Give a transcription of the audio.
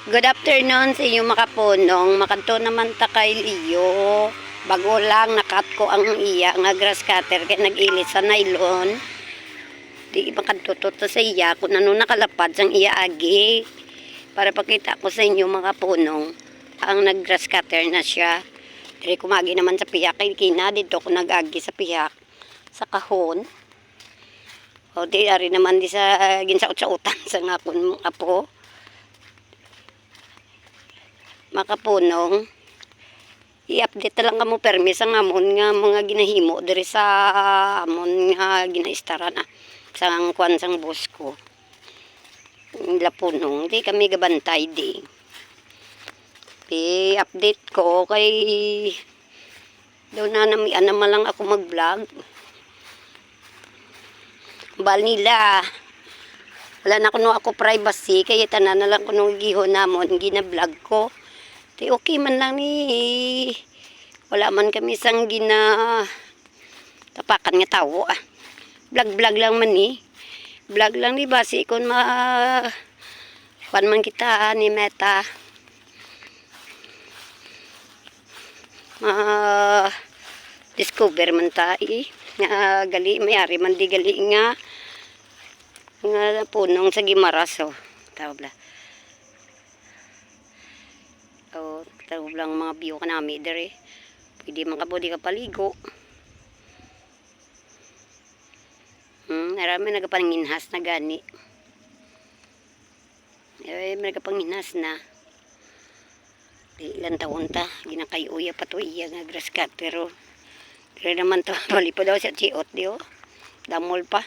Good afternoon sa inyo makapunong. Makanto naman ta kay Leo. Bago lang nakat ko ang iya nga grass cutter kay nag-ilit sa nylon. Di makanto to sa iya kung ano nakalapad sang iya agi. Para pakita ko sa inyo makapunong ang nag-grass cutter na siya. Diri kumagi naman sa piyak kay kina dito ko nag-agi sa piyak sa kahon. O di ari naman di sa ginsaot sa utang sa ngakon apo. Makapunong i-update lang kamo permi sa amon nga mga ginahimo diri sa amon nga ginaistaran sa kwan sang boss ko lapunong di kami gabantay di i-update ko kay doon na naman lang ako mag vlog bal nila wala na kuno ako privacy kaya tanan na lang kuno gihon namon gina-vlog ko. Di okay man lang ni wala man kami sang gina tapakan nga tawo Vlog lang man ni. Vlog lang ni basi kun pan man kita ni Meta. Discover man ta nga gali mayari man di gali nga punong sa Gimaras tawag tawag lang mga view ka namin dere pwede makabudi ka paligo marami nagapanginhas na gani may nagapanginhas na ilan taon ta ginakayuya pa to iya nga grass cutter pero naman to palipod daw sa chiot di damol pa